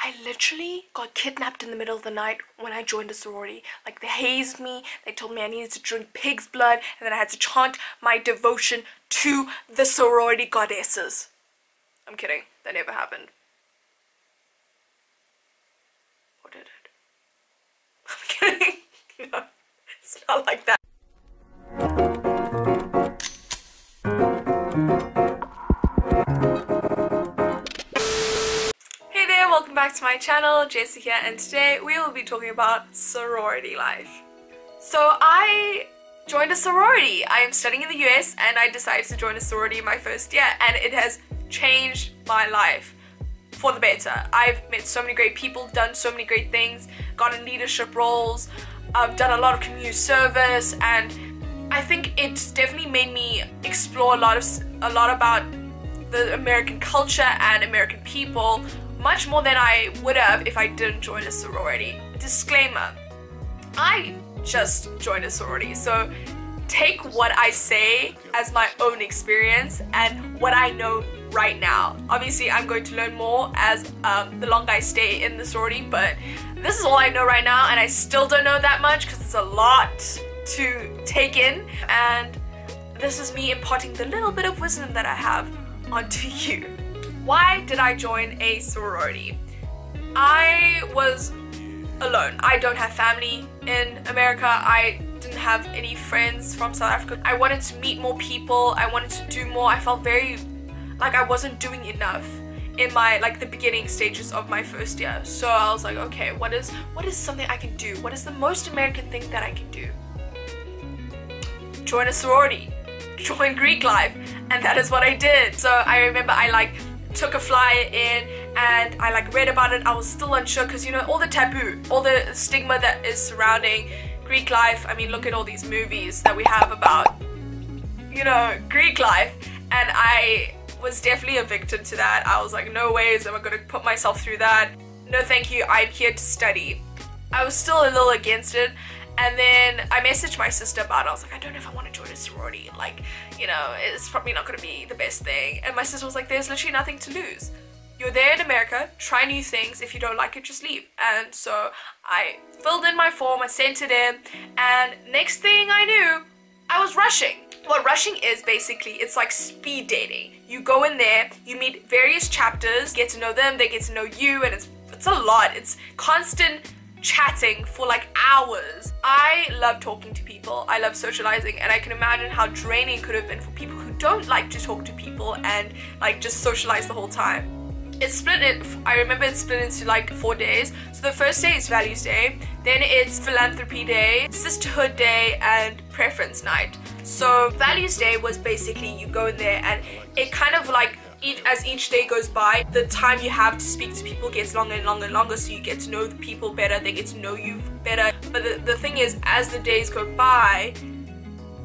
I literally got kidnapped in the middle of the night when I joined a sorority. Like, they hazed me, they told me I needed to drink pig's blood, and then I had to chant my devotion to the sorority goddesses. I'm kidding, that never happened. Or did it? I'm kidding. No, it's not like that. Welcome back to my channel, Jessie here, and today we will be talking about sorority life. So I joined a sorority. I am studying in the US and I decided to join a sorority in my first year, and it has changed my life for the better. I've met so many great people, done so many great things, gotten leadership roles, I've done a lot of community service, and I think it's definitely made me explore a lot about the American culture and American people, much more than I would have if I didn't join a sorority. Disclaimer, I just joined a sorority, so take what I say as my own experience and what I know right now. Obviously, I'm going to learn more as the longer I stay in the sorority, but this is all I know right now, and I still don't know that much because it's a lot to take in, and this is me imparting the little bit of wisdom that I have onto you. Why did I join a sorority? I was alone. I don't have family in America. I didn't have any friends from South Africa. I wanted to meet more people. I wanted to do more. I felt very like I wasn't doing enough in my the beginning stages of my first year. So I was like, okay, what is something I can do? What is the most American thing that I can do? Join a sorority. Join Greek Life. And that is what I did. So I remember I took a flyer in and I read about it. I was still unsure because, you know, all the taboo, all the stigma that is surrounding Greek life. I mean, look at all these movies that we have about, you know, Greek life, and I was definitely a victim to that. I was like, no ways am I going to put myself through that. No thank you, I'm here to study. I was still a little against it. And then I messaged my sister about it. I was like, I don't know if I want to join a sorority. You know, it's probably not going to be the best thing. And my sister was like, there's literally nothing to lose. You're there in America, try new things. If you don't like it, just leave. And so I filled in my form, I sent it in, and next thing I knew, I was rushing. What rushing is basically, it's like speed dating. You go in there, you meet various chapters, get to know them, they get to know you, and it's a lot. It's constant chatting for hours. I love talking to people, I love socializing, and I can imagine how draining it could have been for people who don't like to talk to people and just socialize the whole time. I remember it's split into 4 days. So the first day is Values Day, then it's Philanthropy Day, Sisterhood Day, and Preference Night. So Values Day was basically you go in there and it kind of as each day goes by, the time you have to speak to people gets longer and longer and longer, so you get to know the people better, they get to know you better. But the thing is, as the days go by,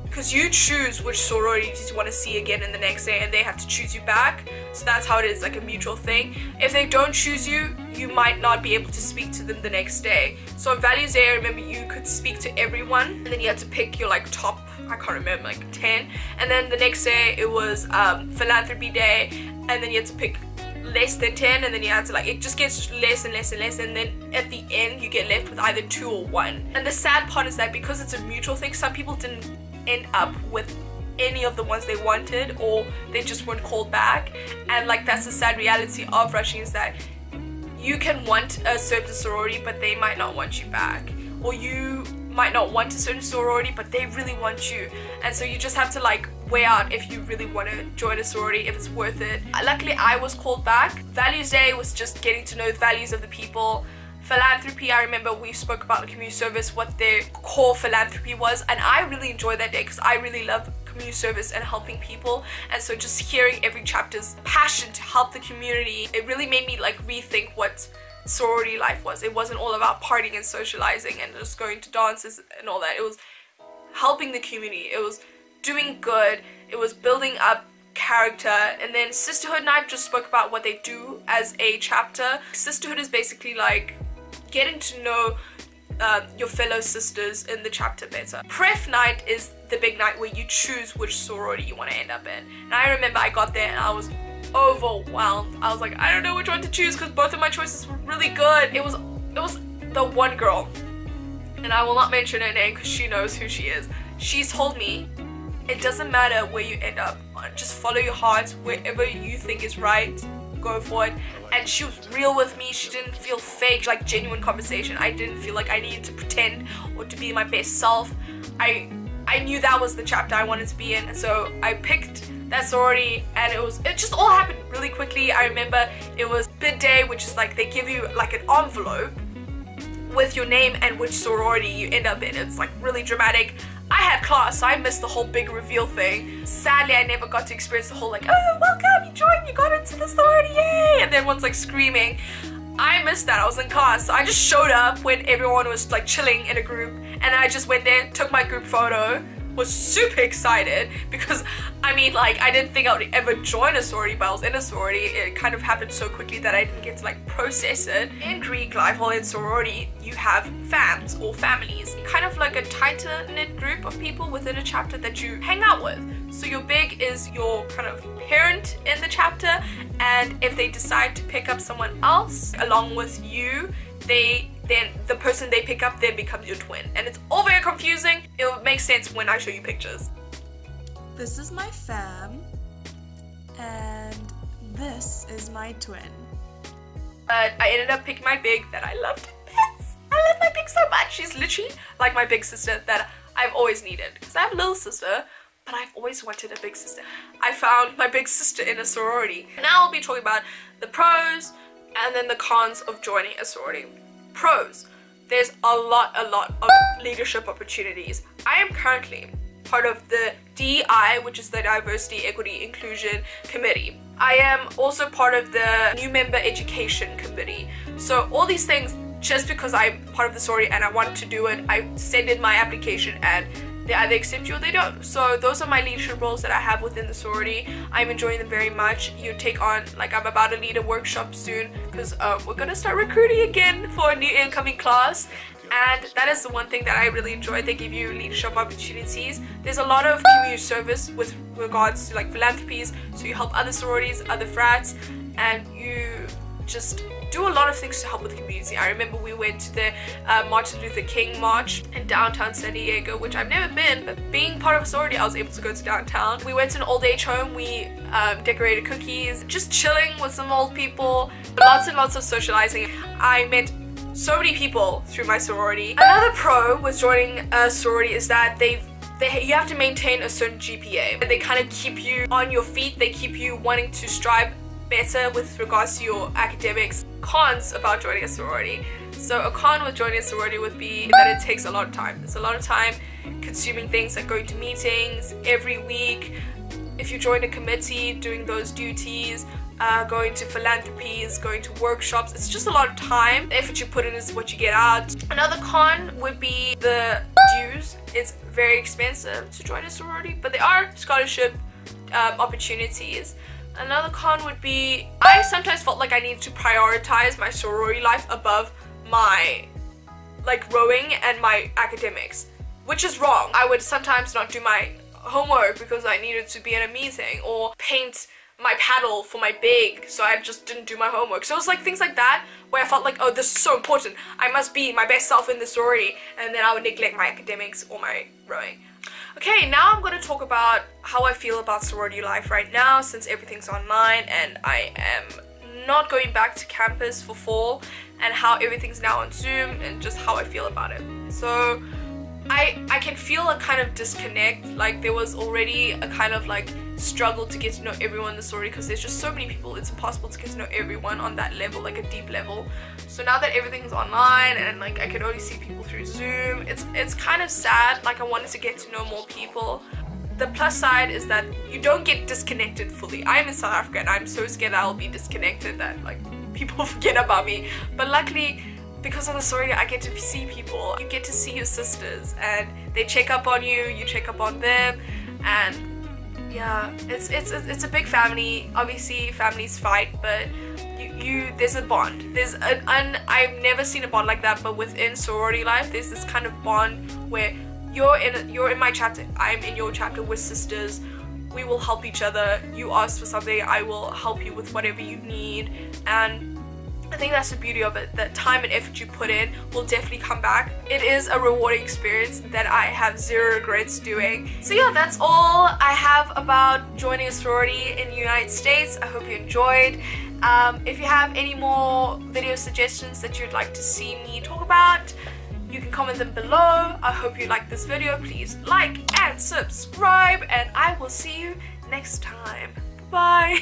because you choose which sororities you want to see again in the next day, and they have to choose you back, so that's how it is, a mutual thing. If they don't choose you, you might not be able to speak to them the next day. So on Values Day, I remember you could speak to everyone, and then you had to pick your top, I can't remember, 10, and then the next day it was Philanthropy Day, and then you had to pick less than 10, and then you had to it just gets less and less and less, and then at the end you get left with either 2 or 1. And the sad part is that because it's a mutual thing, some people didn't end up with any of the ones they wanted, or they just weren't called back. And that's the sad reality of rushing, is that you can want a certain sorority but they might not want you back, or you might not want a certain sorority but they really want you, and so you just have to weigh out if you really want to join a sorority, if it's worth it. Luckily I was called back. Values Day was just getting to know the values of the people. Philanthropy, I remember we spoke about the community service, what their core philanthropy was, and I really enjoyed that day because I really love community service and helping people. And so just hearing every chapter's passion to help the community, it really made me rethink what sorority life was. It wasn't all about partying and socializing and just going to dances and all that. It was helping the community, it was doing good, it was building up character. And then Sisterhood Night just spoke about what they do as a chapter. Sisterhood is basically getting to know your fellow sisters in the chapter better. Pref Night is the big night where you choose which sorority you want to end up in. And I remember I got there and I was overwhelmed. I was like, I don't know which one to choose because both of my choices were really good. It was the one girl, and I will not mention her name because she knows who she is. She's told me it doesn't matter where you end up, just follow your heart. Wherever you think is right, go for it. And she was real with me. She didn't feel fake, like genuine conversation. I didn't feel like I needed to pretend or to be my best self. I knew that was the chapter I wanted to be in, and so I picked that sorority, and it just all happened really quickly. I remember it was bid day, which is like they give you like an envelope with your name and which sorority you end up in. It's like really dramatic. I had class, so I missed the whole big reveal thing. Sadly, I never got to experience the whole like, oh, welcome, you joined, you got into the sorority, yay! And everyone's like screaming. I missed that. I was in class, so I just showed up when everyone was like chilling in a group, and I just went there, took my group photo, was super excited because I mean, like, I didn't think I would ever join a sorority, but I was in a sorority. It kind of happened so quickly that I didn't get to like process it. In Greek life, or in sorority, you have fams or families, kind of like a tighter knit group of people within a chapter that you hang out with. So your big is your kind of parent in the chapter, and if they decide to pick up someone else along with you, then the person they pick up then becomes your twin. And it's all very confusing. It'll make sense when I show you pictures. This is my fam, and this is my twin. But I ended up picking my big that I loved to bits. I love my big so much. She's literally like my big sister that I've always needed. Because I have a little sister, but I've always wanted a big sister. I found my big sister in a sorority. Now I'll be talking about the pros and then the cons of joining a sorority. Pros. There's a lot of leadership opportunities. I am currently part of the DEI, which is the Diversity, Equity, Inclusion Committee. I am also part of the New Member Education Committee. So all these things, just because I'm part of the sorority and I wanted to do it, I send in my application and they either accept you or they don't. So those are my leadership roles that I have within the sorority. I'm enjoying them very much. You take on, like, I'm about to lead a workshop soon because we're gonna start recruiting again for a new incoming class, and that is the one thing that I really enjoy. They give you leadership opportunities. There's a lot of community service with regards to like philanthropies, so you help other sororities, other frats, and you just do a lot of things to help with the community. I remember we went to the Martin Luther King March in downtown San Diego, which I've never been, but being part of a sorority, I was able to go to downtown. We went to an old age home, we decorated cookies, just chilling with some old people, lots and lots of socializing. I met so many people through my sorority. Another pro with joining a sorority is that you have to maintain a certain GPA. They kind of keep you on your feet, they keep you wanting to strive better with regards to your academics. Cons about joining a sorority. So a con with joining a sorority would be that it takes a lot of time. It's a lot of time consuming things like going to meetings every week. If you join a committee, doing those duties, going to philanthropies, going to workshops, it's just a lot of time. The effort you put in is what you get out. Another con would be the dues. It's very expensive to join a sorority, but there are scholarship opportunities. Another con would be I sometimes felt like I needed to prioritize my sorority life above my like rowing and my academics, which is wrong. I would sometimes not do my homework because I needed to be in a meeting, or paint my paddle for my big, so I just didn't do my homework. So it was like things like that where I felt like, oh, this is so important, I must be my best self in the sorority, and then I would neglect my academics or my rowing. Okay, now I'm going to talk about how I feel about sorority life right now, since everything's online and I am not going back to campus for fall, and how everything's now on Zoom and just how I feel about it. So I can feel a kind of disconnect. Like, there was already a kind of like struggle to get to know everyone in the sorority because there's just so many people. It's impossible to get to know everyone on that level, like a deep level. So now that everything's online and like I can only see people through Zoom, it's kind of sad. Like, I wanted to get to know more people. The plus side is that you don't get disconnected fully. I'm in South Africa and I'm so scared I'll be disconnected that like people forget about me. But luckily, because of the sorority, I get to see people. You get to see your sisters and they check up on you, you check up on them, and yeah, it's a big family. Obviously families fight, but there's a bond. I've never seen a bond like that, but within sorority life there's this kind of bond where you're in my chapter, I'm in your chapter, we're sisters. we will help each other. You ask for something, I will help you with whatever you need, and I think that's the beauty of it, that time and effort you put in will definitely come back. It is a rewarding experience that I have zero regrets doing. So yeah, that's all I have about joining a sorority in the United States. I hope you enjoyed. If you have any more video suggestions that you'd like to see me talk about, you can comment them below. I hope you liked this video. Please like and subscribe, and I will see you next time. Bye!